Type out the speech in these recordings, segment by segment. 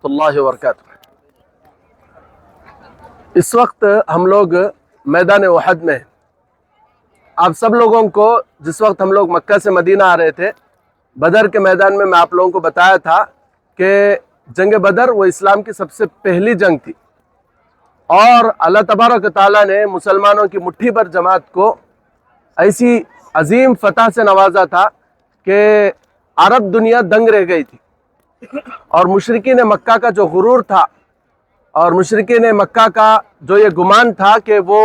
اللہ وبرکاتہ۔ اس وقت ہم لوگ میدان احد میں ہیں۔ آپ سب لوگوں کو جس وقت ہم لوگ مکہ سے مدینہ آ رہے تھے، بدر کے میدان میں آپ لوگوں کو بتایا تھا کہ جنگ بدر وہ اسلام کی سب سے پہلی جنگ تھی، اور اللہ تبارک و تعالیٰ نے مسلمانوں کی مٹھی بھر جماعت کو ایسی عظیم فتح سے نوازا تھا کہ عرب دنیا دنگ رہ گئی تھی، اور مشرکین مکہ کا جو غرور تھا اور مشرکین مکہ کا جو یہ گمان تھا کہ وہ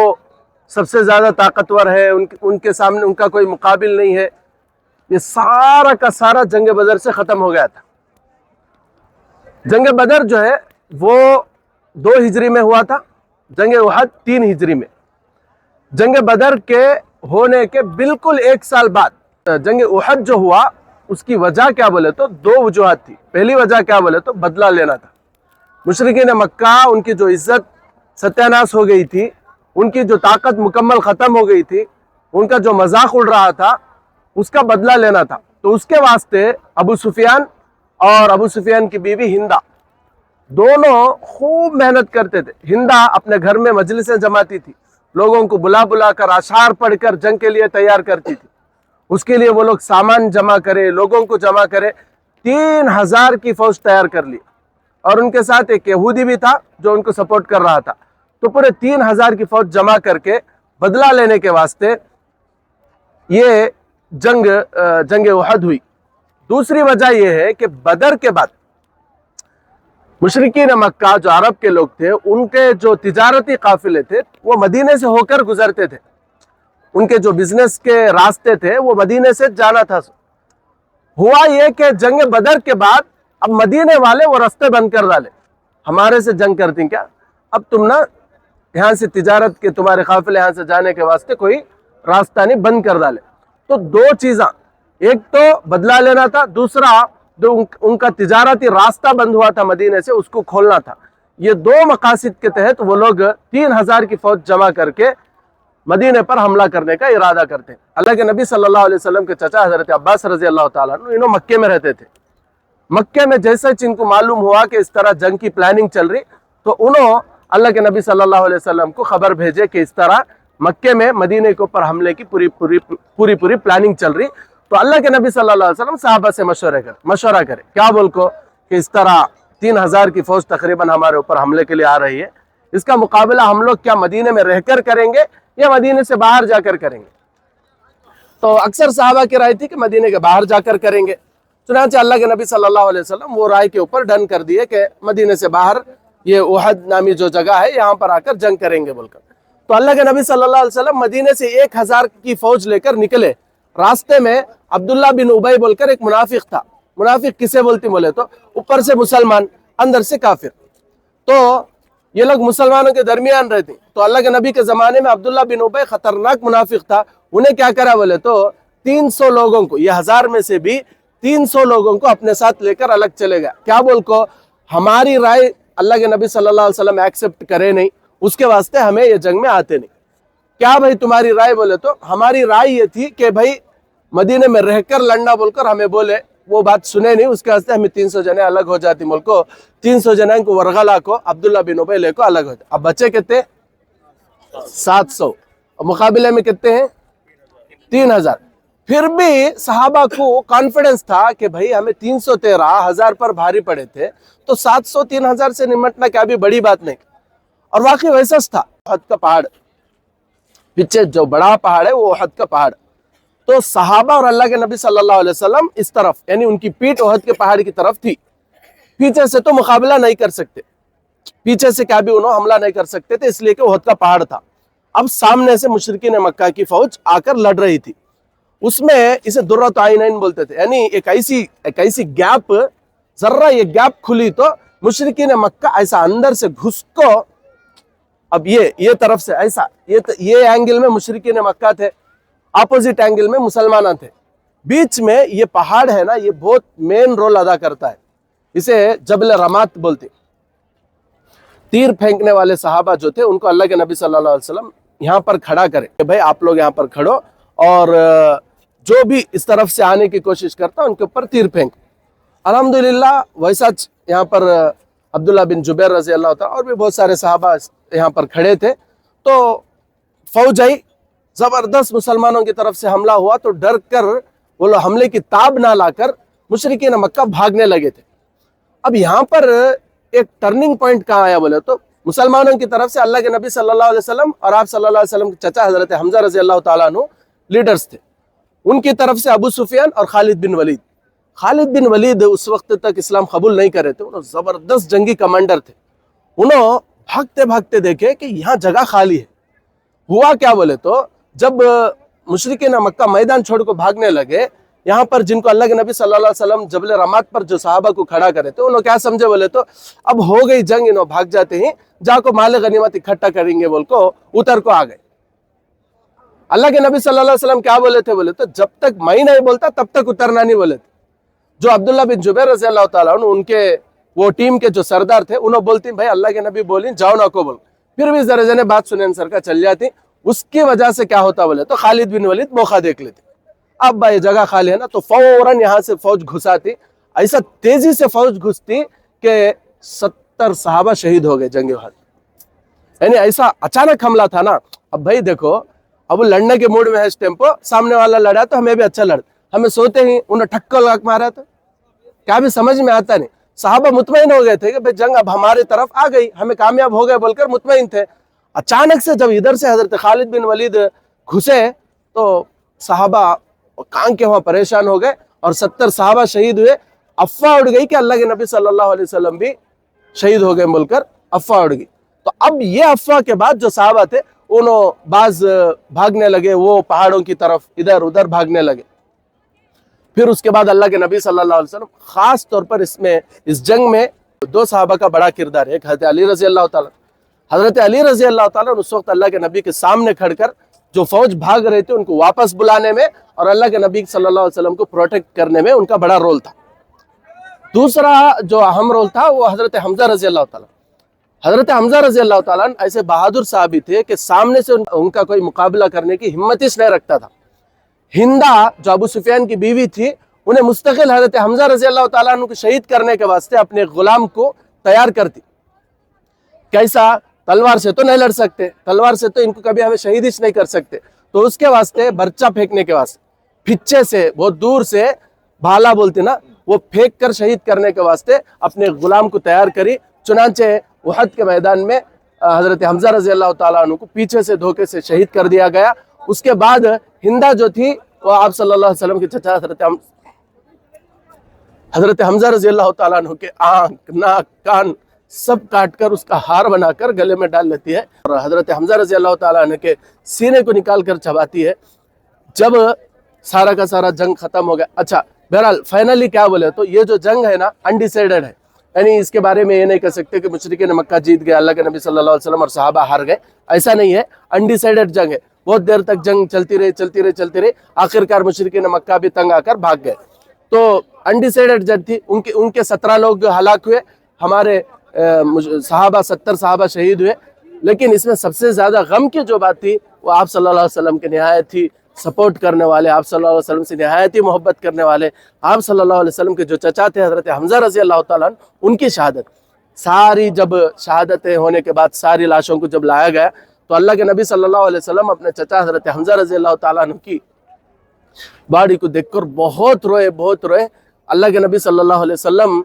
سب سے زیادہ طاقتور ہے، ان کے سامنے ان کا کوئی مقابل نہیں ہے، یہ سارا کا سارا جنگ بدر سے ختم ہو گیا تھا۔ جنگ بدر جو ہے وہ 2 ہجری میں ہوا تھا، جنگ احد 3 ہجری میں۔ جنگ بدر کے ہونے کے بالکل 1 سال بعد جنگ احد جو ہوا، اس کی وجہ کیا بولے تو 2 وجوہات تھی۔ پہلی وجہ کیا بولے تو بدلہ لینا تھا۔ مشرکین مکہ ان کی جو عزت ستیہ ناش ہو گئی تھی، ان کی جو طاقت مکمل ختم ہو گئی تھی، ان کا جو مذاق اڑ رہا تھا، اس کا بدلہ لینا تھا۔ تو اس کے واسطے ابو سفیان اور ابو سفیان کی بیوی ہندہ دونوں خوب محنت کرتے تھے۔ ہندہ اپنے گھر میں مجلسیں جماتی تھی، لوگوں کو بلا بلا کر اشعار پڑھ کر جنگ کے لیے تیار کرتی تھی۔ اس کے لیے وہ لوگ سامان جمع کرے، لوگوں کو جمع کرے۔ 3000 کی فوج تیار کر لی، اور ان کے ساتھ ایک یہودی بھی تھا جو ان کو سپورٹ کر رہا تھا۔ تو پورے 3000 کی فوج جمع کر کے بدلہ لینے کے واسطے یہ جنگ احد ہوئی۔ دوسری وجہ یہ ہے کہ بدر کے بعد مشرکین مکہ جو عرب کے لوگ تھے، ان کے جو تجارتی قافلے تھے وہ مدینے سے ہو کر گزرتے تھے، ان کے جو بزنس کے راستے تھے وہ مدینے سے جانا تھا۔ ہوا یہ کہ جنگ بدر کے بعد اب مدینے والے وہ راستے بند کر ڈالے۔ ہمارے سے جنگ کرتی کیا، اب تم نہ یہاں سے تجارت کے تمہارے قافلے یہاں سے جانے کے واسطے کوئی راستہ نہیں، بند کر ڈالے۔ تو 2 چیزاں، ایک تو بدلہ لینا تھا، دوسرا جو ان کا تجارتی راستہ بند ہوا تھا مدینے سے، اس کو کھولنا تھا۔ یہ 2 مقاصد کے تحت وہ لوگ 3000 کی فوج جمع کر کے مدینے پر حملہ کرنے کا ارادہ کرتے ہیں۔ اللہ کے نبی صلی اللہ علیہ وسلم کے چچا حضرت عباس رضی اللہ تعالیٰ عنہ، انہوں مکے میں رہتے تھے۔ مکے میں جیسے ان کو معلوم ہوا کہ اس طرح جنگ کی پلاننگ چل رہی، تو انہوں اللہ کے نبی صلی اللہ علیہ وسلم کو خبر بھیجے کہ اس طرح مکے میں مدینے کے اوپر حملے کی پوری پلاننگ چل رہی۔ تو اللہ کے نبی صلی اللہ علیہ وسلم صحابہ سے مشورہ کرے، کیا بول کو کہ اس طرح 3000 کی فوج تقریباً ہمارے اوپر حملے کے لیے آ رہی ہے، اس کا مقابلہ ہم لوگ کیا مدینے میں رہ کر کریں گے یا مدینے سے باہر جا کر کریں گے؟ تو اکثر صحابہ کی رائے تھی کہ مدینے کے باہر جا کر کریں گے۔ چنانچہ اللہ کے نبی صلی اللہ علیہ وسلم وہ رائے کے اوپر ڈن کر دیے کہ مدینے سے باہر یہ احد نامی جو جگہ ہے یہاں پر آ کر جنگ کریں گے بول کر۔ تو اللہ کے نبی صلی اللہ علیہ وسلم مدینے سے 1000 کی فوج لے کر نکلے۔ راستے میں عبداللہ بن ابی بول کر ایک منافق تھا۔ منافق کسے بولتی بولے تو اوپر سے مسلمان اندر سے کافر، تو یہ لوگ مسلمانوں کے درمیان رہتے۔ تو اللہ کے نبی کے زمانے میں عبداللہ بن ابی خطرناک منافق تھا۔ انہیں کیا کرا بولے تو 300 لوگوں کو، یہ 1000 میں سے بھی 300 لوگوں کو اپنے ساتھ لے کر الگ چلے گا۔ کیا بول کو ہماری رائے اللہ کے نبی صلی اللہ علیہ وسلم ایکسپٹ کرے نہیں، اس کے واسطے ہمیں یہ جنگ میں آتے نہیں۔ کیا بھائی تمہاری رائے بولے تو ہماری رائے یہ تھی کہ بھائی مدینے میں رہ کر لڑنا بول کر ہمیں بولے، وہ بات سنے نہیں، اس کے واسطے ہمیں 300 جنے الگ ہو جاتی ملک کو، 300 جنے کو ورغلا کو عبداللہ بن ابی لے کو الگ ہو جاتے۔ اب بچے کتنے 700، مقابلے میں کتنے ہیں 3000۔ پھر بھی صحابہ کو کانفیڈنس تھا کہ بھائی ہمیں 313 1000 پر بھاری پڑے تھے، تو 700 3000 سے نمٹنا کیا بھی بڑی بات نہیں۔ اور واقعی ویسا تھا۔ احد کا پہاڑ پیچھے جو بڑا پہاڑ ہے وہ احد کا پہاڑ، تو صحابہ اور اللہ کے نبی صلی اللہ علیہ وسلم اس طرف، یعنی ان کی پیٹھ احد کے پہاڑ کی طرف تھی۔ پیچھے سے تو مقابلہ نہیں کر سکتے، پیچھے سے کیا بھی انہوں حملہ نہیں کر سکتے تھے، اس لیے کہ احد کا پہاڑ تھا۔ اب سامنے سے مشرکین مکہ کی فوج آ کر لڑ رہی تھی، اس میں اسے درۃ عینین بولتے تھے، یعنی ایک ایسی گیپ، ذرہ یہ گیپ کھلی تو مشرکین مکہ ایسا اندر سے گھس کو، اب یہ طرف سے ایسا، یہ اینگل میں مشرکین مکہ تھے، اپوزٹ اینگل میں مسلمانہ تھے، بیچ میں یہ پہاڑ ہے نا، یہ بہت مین رول ادا کرتا ہے، اسے جبل رمات بولتے۔ تیر پھینکنے والے صحابہ جو تھے ان کو اللہ کے نبی صلی اللہ علیہ وسلم یہاں پر کھڑا کرے کہ بھائی آپ لوگ یہاں پر کھڑو، اور جو بھی اس طرف سے آنے کی کوشش کرتا ان کے اوپر تیر پھینک۔ الحمدللہ ویسا یہاں پر عبداللہ بن جبیر رضی اللہ تعالیٰ اور بھی بہت سارے صحابہ یہاں پر کھڑے تھے. تو فوج آئی, زبردست مسلمانوں کی طرف سے حملہ ہوا, تو ڈر کر وہ لوگ حملے کی تاب نہ لا کر مشرکین مکہ بھاگنے لگے تھے. اب یہاں پر ایک ٹرننگ پوائنٹ کہاں آیا بولے تو مسلمانوں کی طرف سے اللہ کے نبی صلی اللہ علیہ وسلم اور آپ صلی اللہ علیہ وسلم کے چچا حضرت حمزہ رضی اللہ تعالیٰ عنہ لیڈرز تھے. ان کی طرف سے ابو سفیان اور خالد بن ولید. خالد بن ولید اس وقت تک اسلام قبول نہیں کرے تھے, انہوں زبردست جنگی کمانڈر تھے. انہوں بھاگتے بھاگتے دیکھے کہ یہاں جگہ خالی ہے. ہوا کیا بولے تو جب مشرکین مکہ میدان چھوڑ کو بھاگنے لگے, یہاں پر جن کو اللہ کے نبی صلی اللہ علیہ وسلم جبل رمات پر جو صحابہ کو کھڑا کرے تھے, انہوں کیا سمجھے بولے تو اب ہو گئی جنگ, انہوں بھاگ جاتے ہیں, جا کو مال غنیمت اکٹھا کریں گے بول کو اتر کو آ گئے. اللہ کے نبی صلی اللہ علیہ وسلم کیا بولے تھے بولے تو جب تک میں نہیں بولتا تب تک اترنا نہیں بولے تھے. جو عبداللہ بن جبیر رضی اللہ تعالیٰ عنہ ان کے وہ ٹیم کے جو سردار تھے, انہوں بولتی بھائی اللہ کے نبی بولیں جاؤ نہ کو بول, پھر بھی ذرا جنے بات سنیں سر کا چل جاتی. اس کی وجہ سے کیا ہوتا بولے تو خالد بن ولید موقع دیکھ لیتے, اب بھائی جگہ خالی ہے نا, تو فوراً یہاں سے فوج گھساتی. ایسا تیزی سے فوج گھستی کہ 70 صحابہ شہید ہو گئے جنگ احد. یعنی ایسا اچانک حملہ تھا نا. اب بھائی دیکھو, اب لڑنے کے موڈ میں ہے اس ٹیمپو, سامنے والا لڑا تو ہمیں بھی اچھا لڑ, ہمیں سوتے ہی انہیں ٹھکو لگ مارا تو کیا بھی سمجھ میں آتا نہیں. صحابہ مطمئن ہو گئے تھے کہ بھئی جنگ اب ہمارے طرف آ گئی, ہمیں کامیاب ہو گئے بول کر مطمئن تھے. اچانک سے جب ادھر سے حضرت خالد بن ولید گھسے تو صحابہ کان کے وہاں پریشان ہو گئے اور 70 صحابہ شہید ہوئے. افواہ اڑ گئی کہ اللہ کے نبی صلی اللہ علیہ وسلم بھی شہید ہو گئے بول کر افواہ اڑ گئی. تو اب یہ افواہ کے بعد جو صحابہ تھے انہوں بعض بھاگنے لگے, وہ پہاڑوں کی طرف ادھر ادھر بھاگنے لگے. پھر اس کے بعد اللہ کے نبی صلی اللہ علیہ وسلم خاص طور پر اس جنگ میں 2 صحابہ کا بڑا کردار ہے. ایک حضرت علی رضی اللہ تعالیٰ. حضرت علی رضی اللہ تعالیٰ اس وقت اللہ کے نبی کے سامنے کھڑ کر جو فوج بھاگ رہے تھے ان کو واپس بلانے میں اور اللہ کے نبی صلی اللہ علیہ وسلم کو پروٹیکٹ کرنے میں ان کا بڑا رول تھا. دوسرا جو اہم رول تھا وہ حضرت حمزہ رضی اللہ تعالیٰ. حضرت حمزہ رضی اللہ تعالیٰ ایسے بہادر صحابی تھے کہ سامنے سے ان کا کوئی مقابلہ کرنے کی ہمت ہی نہیں رکھتا تھا. ہندا جو ابو سفیان کی بیوی تھی, انہیں مستقل حضرت حمزہ رضی اللہ تعالیٰ عنہ کو شہید کرنے کے واسطے اپنے غلام کو تیار کرتی. کیسا, تلوار سے تو نہیں لڑ سکتے, تلوار سے تو ان کو کبھی ہمیں شہید ہی نہیں کر سکتے, تو اس کے واسطے برچہ پھینکنے کے واسطے پھچے سے بہت دور سے بھالا بولتے نا, وہ پھینک کر شہید کرنے کے واسطے اپنے غلام کو تیار کری. چنانچہ احد کے میدان میں حضرت حمزہ رضی اللہ تعالیٰ عنہ کو پیچھے سے دھوکے سے شہید کر دیا گیا. اس کے بعد ہندا جو تھی وہ آپ صلی اللہ علیہ وسلم کے چچا حضرت حمزہ رضی اللہ تعالیٰ عنہ کے آنکھ, ناک, کان سب کاٹ کر اس کا ہار بنا کر گلے میں ڈال لیتی ہے اور حضرت حمزہ رضی اللہ تعالیٰ عنہ کے سینے کو نکال کر چباتی ہے. جب سارا کا سارا جنگ ختم ہو گیا. اچھا بہرحال فائنلی کیا بولے تو یہ جو جنگ ہے نا انڈیسائیڈڈ ہے, یعنی اس کے بارے میں یہ نہیں کہہ سکتے کہ مشرکین مکہ جیت گئے, اللہ کے نبی صلی اللہ علیہ وسلم اور صحابہ ہار گئے, ایسا نہیں ہے. انڈیسائیڈڈ جنگ ہے. بہت دیر تک جنگ چلتی رہی. آخرکار مشرکین مکہ بھی تنگ آ کر بھاگ گئے. تو انڈیسائیڈڈ جنگ تھی. ان کے 17 لوگ ہلاک ہوئے, ہمارے صحابہ 70 صحابہ شہید ہوئے. لیکن اس میں سب سے زیادہ غم کی جو بات تھی وہ آپ صلی اللہ علیہ وسلم کے نہایت ہی سپورٹ کرنے والے, آپ صلی اللہ علیہ وسلم سے نہایت ہی محبت کرنے والے, آپ صلی اللہ علیہ وسلم کے جو چچا تھے حضرت حمزہ رضی اللہ تعالیٰ عنہ, ان کی شہادت. ساری جب شہادتیں ہونے کے بعد ساری لاشوں کو جب لایا گیا تو اللہ کے نبی صلی اللہ علیہ وسلم اپنے چچا حضرت حمزہ رضی اللہ تعالیٰ عنہ کی باڈی کو دیکھ کر بہت روئے. اللہ کے نبی صلی اللہ علیہ وسلم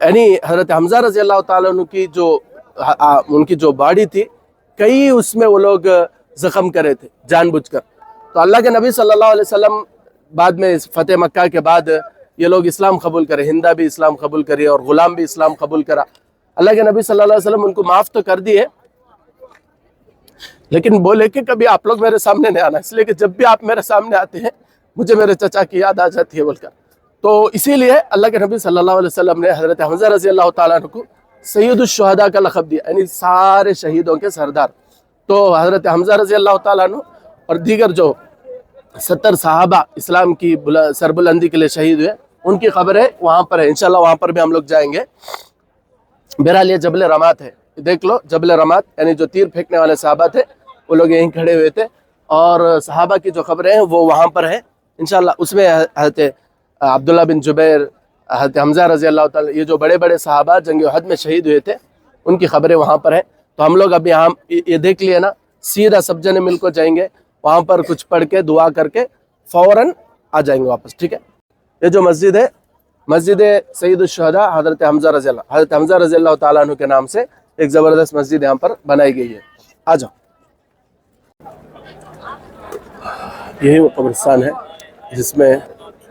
یعنی حضرت حمزہ رضی اللہ تعالیٰ عنہ کی جو ان کی جو باڈی تھی, کئی اس میں وہ لوگ زخم کرے تھے جان بوجھ کر. تو اللہ کے نبی صلی اللہ علیہ وسلم بعد میں فتح مکہ کے بعد یہ لوگ اسلام قبول کرے, ہندا بھی اسلام قبول کری اور غلام بھی اسلام قبول کرا. اللہ کے نبی صلی اللہ علیہ وسلم ان کو معاف تو کر دیے, لیکن بولے کہ کبھی آپ لوگ میرے سامنے نہیں آنا, اس لیے کہ جب بھی آپ میرے سامنے آتے ہیں مجھے میرے چچا کی یاد آ جاتی ہے بول کر. تو اسی لیے اللہ کے نبی صلی اللہ علیہ وسلم نے حضرت حمزہ رضی اللہ تعالیٰ عنہ کو سید الشہداء کا لقب دیا, یعنی سارے شہیدوں کے سردار. تو حضرت حمزہ رضی اللہ تعالیٰ عنہ اور دیگر جو 70 صحابہ اسلام کی سربلندی کے لیے شہید ہوئے, ان کی قبریں وہاں پر ہے. انشاءاللہ وہاں پر بھی ہم لوگ جائیں گے. بہرحال یہ جبل رمات ہے, دیکھ لو جبل رمات, یعنی جو تیر پھینکنے والے صحابہ تھے وہ لوگ یہیں کھڑے ہوئے تھے, اور صحابہ کی جو قبریں ہیں وہ وہاں پر ہیں انشاءاللہ. اس میں حضرت عبداللہ بن جبیر, حضرت حمزہ رضی اللہ تعالیٰ، یہ جو بڑے بڑے صحابہ جنگ احد میں شہید ہوئے تھے ان کی خبریں وہاں پر ہیں. تو ہم لوگ اب یہاں یہ دیکھ لیے نا، سیدھا سب جنے مل کو جائیں گے وہاں پر، کچھ پڑھ کے دعا کر کے فوراً آ جائیں گے واپس. ٹھیک ہے. یہ جو مسجد ہے، مسجد سید الشہداء حضرت حمزہ رضی اللہ تعالیٰ عنہ کے نام سے ایک زبردست مسجد یہاں پر بنائی گئی ہے. آ جاؤ. یہی وہ قبرستان ہے جس میں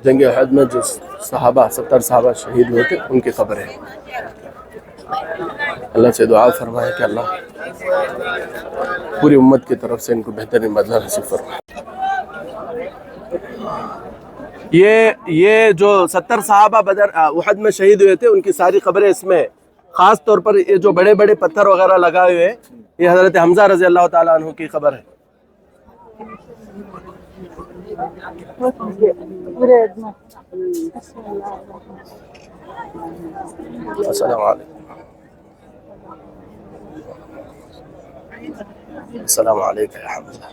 جنگ احد میں جو صحابہ 70 صحابہ شہید ہوئے تھے ان کی قبر ہے. اللہ سے دعا فرمائے کہ اللہ پوری امت کی طرف سے ان کو بہترین بدلہ نصیب فرمائے. یہ جو 70 صحابہ بدر احد میں شہید ہوئے تھے ان کی ساری قبریں اس میں. خاص طور پر یہ جو بڑے بڑے پتھر وغیرہ لگائے ہوئے یہ حضرت حمزہ رضی اللہ تعالیٰ عنہ کی قبر ہے. السلام علیکم. السلام علیکم یا حمزہ.